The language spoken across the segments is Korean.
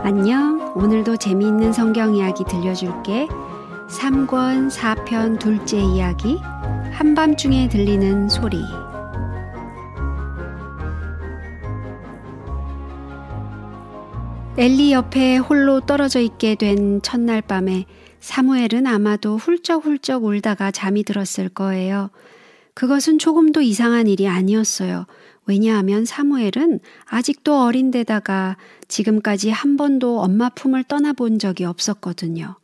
안녕, 오늘도 재미있는 성경 이야기 들려줄게. 3권 4편 둘째 이야기, 한밤중에 들리는 소리. 엘리 옆에 홀로 떨어져 있게 된 첫날 밤에 사무엘은 아마도 훌쩍훌쩍 울다가 잠이 들었을 거예요. 그것은 조금도 이상한 일이 아니었어요. 왜냐하면 사무엘은 아직도 어린데다가 지금까지 한 번도 엄마 품을 떠나본 적이 없었거든요.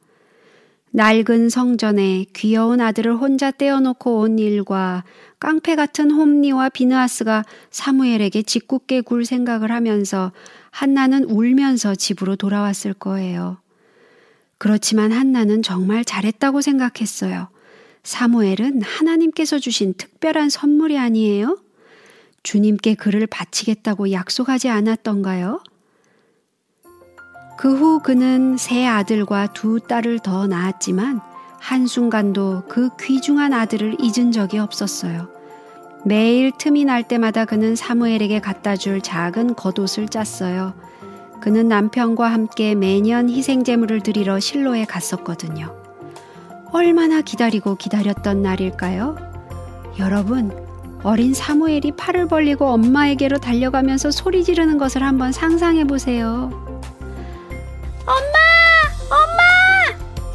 낡은 성전에 귀여운 아들을 혼자 떼어놓고 온 일과 깡패 같은 홈리와 비느하스가 사무엘에게 짓궂게 굴 생각을 하면서 한나는 울면서 집으로 돌아왔을 거예요. 그렇지만 한나는 정말 잘했다고 생각했어요. 사무엘은 하나님께서 주신 특별한 선물이 아니에요? 주님께 그를 바치겠다고 약속하지 않았던가요? 그 후 그는 세 아들과 두 딸을 더 낳았지만 한순간도 그 귀중한 아들을 잊은 적이 없었어요. 매일 틈이 날 때마다 그는 사무엘에게 갖다 줄 작은 겉옷을 짰어요. 그는 남편과 함께 매년 희생제물을 드리러 실로에 갔었거든요. 얼마나 기다렸던 날일까요? 여러분, 어린 사무엘이 팔을 벌리고 엄마에게로 달려가면서 소리 지르는 것을 한번 상상해 보세요. 엄마!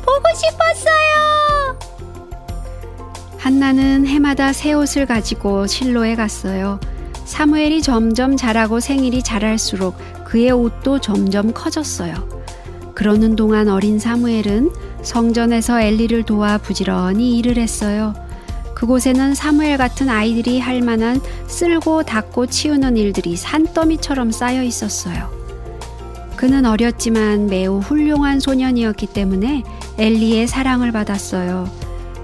보고 싶었어요! 한나는 해마다 새 옷을 가지고 실로에 갔어요. 사무엘이 점점 자라고 생일이 자랄수록 그의 옷도 점점 커졌어요. 그러는 동안 어린 사무엘은 성전에서 엘리를 도와 부지런히 일을 했어요. 그곳에는 사무엘 같은 아이들이 할 만한 쓸고 닦고 치우는 일들이 산더미처럼 쌓여 있었어요. 그는 어렸지만 매우 훌륭한 소년이었기 때문에 엘리의 사랑을 받았어요.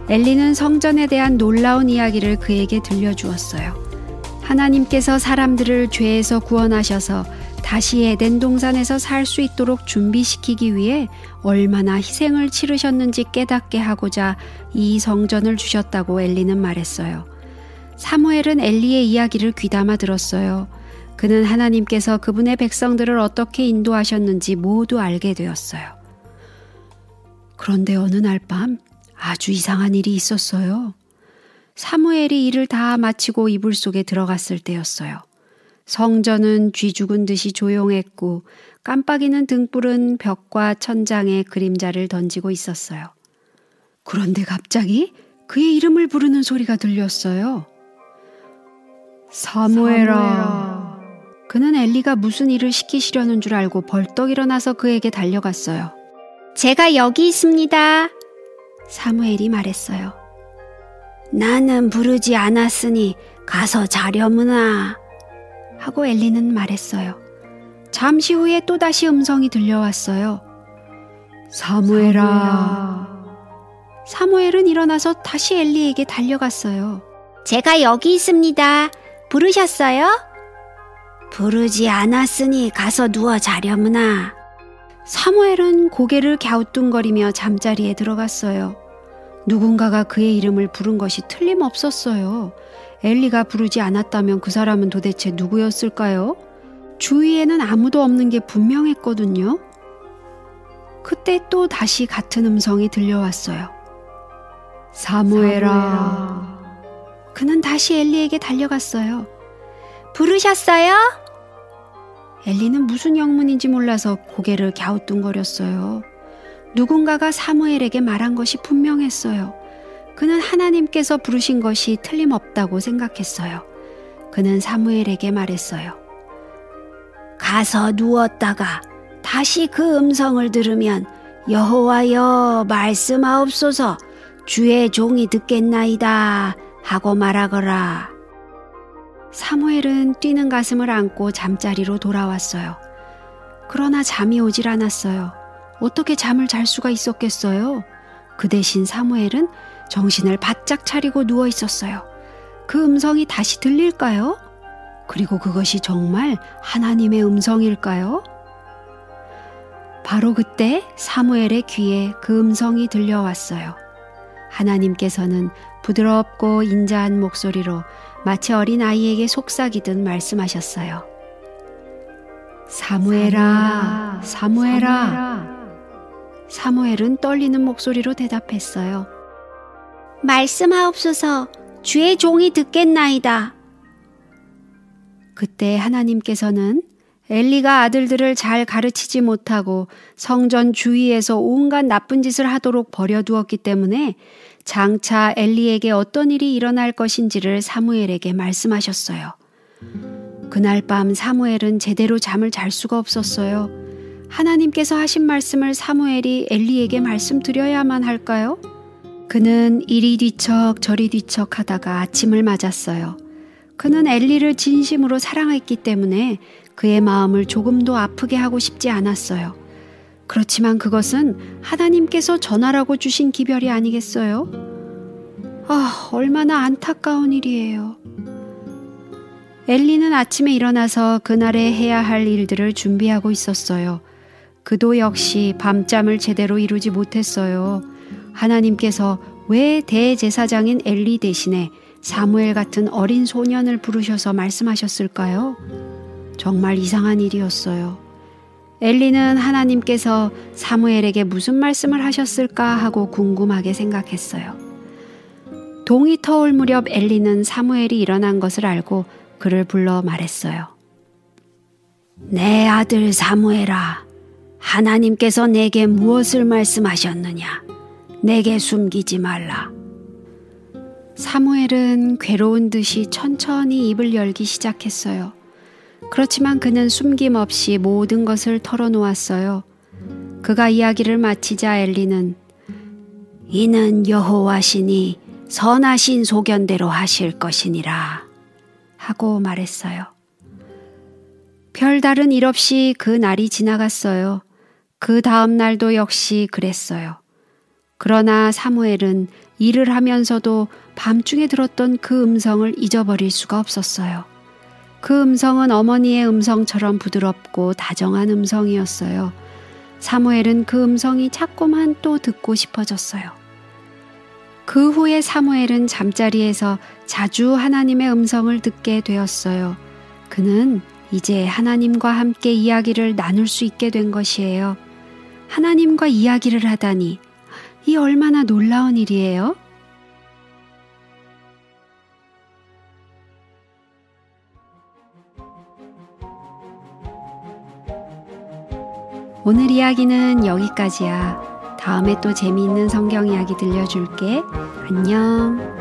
엘리는 성전에 대한 놀라운 이야기를 그에게 들려주었어요. 하나님께서 사람들을 죄에서 구원하셔서 다시 에덴 동산에서 살 수 있도록 준비시키기 위해 얼마나 희생을 치르셨는지 깨닫게 하고자 이 성전을 주셨다고 엘리는 말했어요. 사무엘은 엘리의 이야기를 귀담아 들었어요. 그는 하나님께서 그분의 백성들을 어떻게 인도하셨는지 모두 알게 되었어요. 그런데 어느 날 밤 아주 이상한 일이 있었어요. 사무엘이 일을 다 마치고 이불 속에 들어갔을 때였어요. 성전은 쥐 죽은 듯이 조용했고 깜빡이는 등불은 벽과 천장에 그림자를 던지고 있었어요. 그런데 갑자기 그의 이름을 부르는 소리가 들렸어요. 사무엘아. 그는 엘리가 무슨 일을 시키시려는 줄 알고 벌떡 일어나서 그에게 달려갔어요. 제가 여기 있습니다. 사무엘이 말했어요. 나는 부르지 않았으니 가서 자려무나. 하고 엘리는 말했어요. 잠시 후에 또다시 음성이 들려왔어요. 사무엘아. 사무엘은 일어나서 다시 엘리에게 달려갔어요. 제가 여기 있습니다. 부르셨어요? 부르지 않았으니 가서 누워 자려무나. 사무엘은 고개를 갸우뚱거리며 잠자리에 들어갔어요. 누군가가 그의 이름을 부른 것이 틀림없었어요. 엘리가 부르지 않았다면 그 사람은 도대체 누구였을까요? 주위에는 아무도 없는 게 분명했거든요. 그때 또 다시 같은 음성이 들려왔어요. 사무엘아. 그는 다시 엘리에게 달려갔어요. 부르셨어요? 엘리는 무슨 영문인지 몰라서 고개를 갸우뚱거렸어요. 누군가가 사무엘에게 말한 것이 분명했어요. 그는 하나님께서 부르신 것이 틀림없다고 생각했어요. 그는 사무엘에게 말했어요. 가서 누웠다가 다시 그 음성을 들으면 여호와여 말씀하옵소서 주의 종이 듣겠나이다 하고 말하거라. 사무엘은 뛰는 가슴을 안고 잠자리로 돌아왔어요. 그러나 잠이 오질 않았어요. 어떻게 잠을 잘 수가 있었겠어요? 그 대신 사무엘은 정신을 바짝 차리고 누워 있었어요. 그 음성이 다시 들릴까요? 그리고 그것이 정말 하나님의 음성일까요? 바로 그때 사무엘의 귀에 그 음성이 들려왔어요. 하나님께서는 부드럽고 인자한 목소리로 마치 어린아이에게 속삭이듯 말씀하셨어요. 사무엘아, 사무엘아. 사무엘은 떨리는 목소리로 대답했어요. 말씀하옵소서. 주의 종이 듣겠나이다. 그때 하나님께서는 엘리가 아들들을 잘 가르치지 못하고 성전 주위에서 온갖 나쁜 짓을 하도록 버려두었기 때문에 장차 엘리에게 어떤 일이 일어날 것인지를 사무엘에게 말씀하셨어요. 그날 밤 사무엘은 제대로 잠을 잘 수가 없었어요. 하나님께서 하신 말씀을 사무엘이 엘리에게 말씀드려야만 할까요? 그는 이리 뒤척 저리 뒤척 하다가 아침을 맞았어요. 그는 엘리를 진심으로 사랑했기 때문에 그의 마음을 조금도 아프게 하고 싶지 않았어요. 그렇지만 그것은 하나님께서 전하라고 주신 기별이 아니겠어요? 얼마나 안타까운 일이에요. 엘리는 아침에 일어나서 그날에 해야 할 일들을 준비하고 있었어요. 그도 역시 밤잠을 제대로 이루지 못했어요. 하나님께서 왜 대제사장인 엘리 대신에 사무엘 같은 어린 소년을 부르셔서 말씀하셨을까요? 정말 이상한 일이었어요. 엘리는 하나님께서 사무엘에게 무슨 말씀을 하셨을까 하고 궁금하게 생각했어요. 동이 터올 무렵 엘리는 사무엘이 일어난 것을 알고 그를 불러 말했어요. 내 아들 사무엘아, 하나님께서 내게 무엇을 말씀하셨느냐? 내게 숨기지 말라. 사무엘은 괴로운 듯이 천천히 입을 열기 시작했어요. 그렇지만 그는 숨김없이 모든 것을 털어놓았어요. 그가 이야기를 마치자 엘리는 이는 여호와시니 선하신 소견대로 하실 것이니라 하고 말했어요. 별다른 일 없이 그 날이 지나갔어요. 그 다음 날도 역시 그랬어요. 그러나 사무엘은 일을 하면서도 밤중에 들었던 그 음성을 잊어버릴 수가 없었어요. 그 음성은 어머니의 음성처럼 부드럽고 다정한 음성이었어요. 사무엘은 그 음성이 자꾸만 또 듣고 싶어졌어요. 그 후에 사무엘은 잠자리에서 자주 하나님의 음성을 듣게 되었어요. 그는 이제 하나님과 함께 이야기를 나눌 수 있게 된 것이에요. 하나님과 이야기를 하다니, 이 얼마나 놀라운 일이에요? 오늘 이야기는 여기까지야. 다음에 또 재미있는 성경 이야기 들려줄게. 안녕.